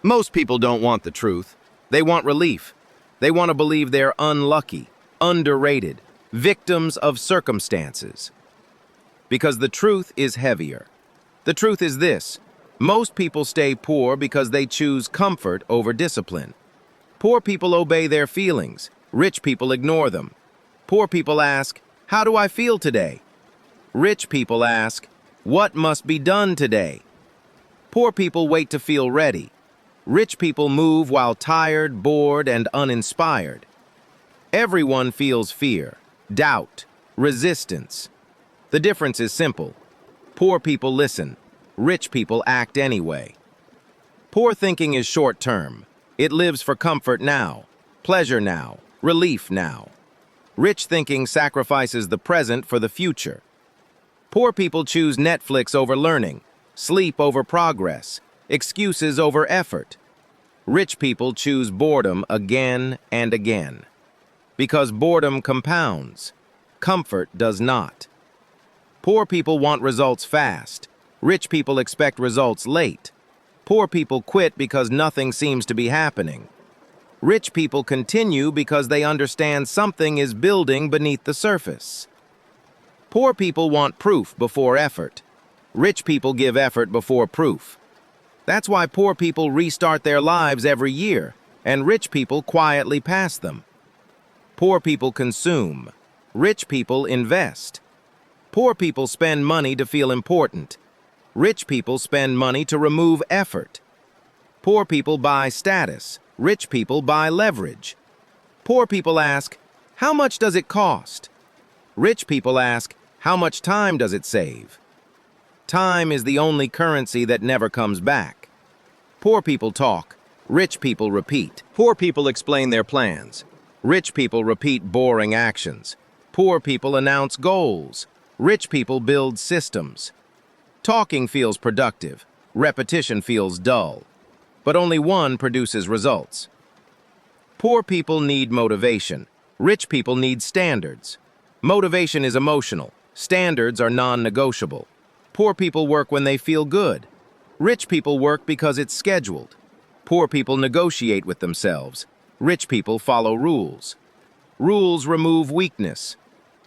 Most people don't want the truth. They want relief. They want to believe they're unlucky, underrated, victims of circumstances. Because the truth is heavier. The truth is this: most people stay poor because they choose comfort over discipline. Poor people obey their feelings. Rich people ignore them. Poor people ask, "How do I feel today?" Rich people ask, "What must be done today?" Poor people wait to feel ready. Rich people move while tired, bored, and uninspired. Everyone feels fear, doubt, resistance. The difference is simple. Poor people listen. Rich people act anyway. Poor thinking is short-term. It lives for comfort now, pleasure now, relief now. Rich thinking sacrifices the present for the future. Poor people choose Netflix over learning, sleep over progress, excuses over effort. Rich people choose boredom again and again. Because boredom compounds. Comfort does not. Poor people want results fast. Rich people expect results late. Poor people quit because nothing seems to be happening. Rich people continue because they understand something is building beneath the surface. Poor people want proof before effort. Rich people give effort before proof. That's why poor people restart their lives every year, and rich people quietly pass them. Poor people consume. Rich people invest. Poor people spend money to feel important. Rich people spend money to remove effort. Poor people buy status. Rich people buy leverage. Poor people ask, "How much does it cost?" Rich people ask, "How much time does it save?" Time is the only currency that never comes back. Poor people talk. Rich people repeat. Poor people explain their plans. Rich people repeat boring actions. Poor people announce goals. Rich people build systems. Talking feels productive. Repetition feels dull. But only one produces results. Poor people need motivation. Rich people need standards. Motivation is emotional. Standards are non-negotiable. Poor people work when they feel good. Rich people work because it's scheduled. Poor people negotiate with themselves. Rich people follow rules. Rules remove weakness.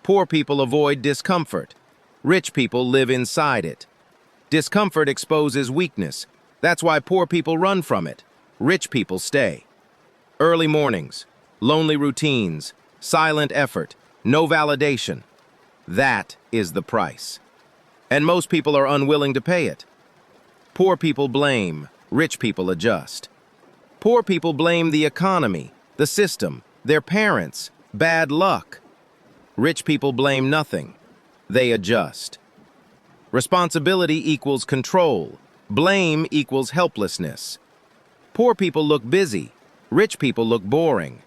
Poor people avoid discomfort. Rich people live inside it. Discomfort exposes weakness. That's why poor people run from it. Rich people stay. Early mornings, lonely routines, silent effort, no validation. That is the price. And most people are unwilling to pay it. Poor people blame. Rich people adjust. Poor people blame the economy, the system, their parents, bad luck. Rich people blame nothing. They adjust. Responsibility equals control. Blame equals helplessness. Poor people look busy. Rich people look boring.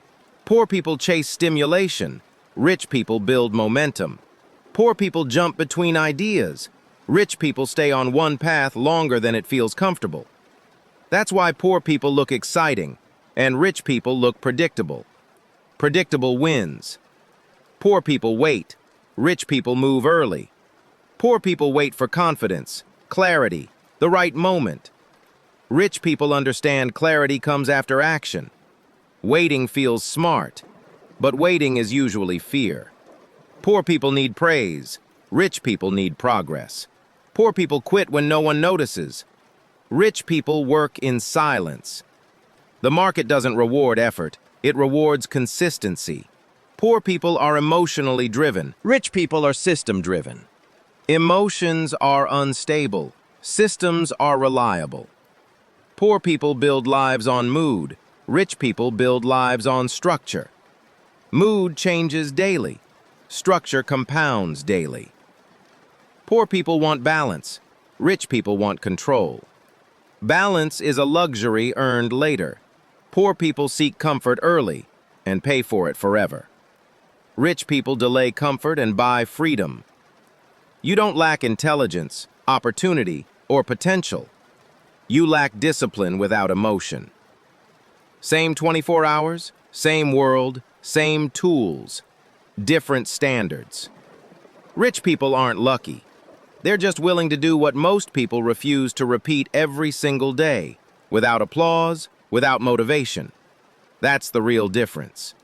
Poor people chase stimulation. Rich people build momentum. Poor people jump between ideas. Rich people stay on one path longer than it feels comfortable. That's why poor people look exciting, and rich people look predictable. Predictable wins. Poor people wait. Rich people move early. Poor people wait for confidence, clarity, the right moment. Rich people understand clarity comes after action. Waiting feels smart, but waiting is usually fear. Poor people need praise. Rich people need progress. Poor people quit when no one notices. Rich people work in silence. The market doesn't reward effort. It rewards consistency. Poor people are emotionally driven. Rich people are system-driven. Emotions are unstable. Systems are reliable. Poor people build lives on mood. Rich people build lives on structure. Mood changes daily. Structure compounds daily. Poor people want balance. Rich people want control. Balance is a luxury earned later. Poor people seek comfort early and pay for it forever. Rich people delay comfort and buy freedom. You don't lack intelligence, opportunity, or potential. You lack discipline without emotion. Same 24 hours, same world, same tools, different standards. Rich people aren't lucky. They're just willing to do what most people refuse to repeat every single day. without applause, without motivation. That's the real difference.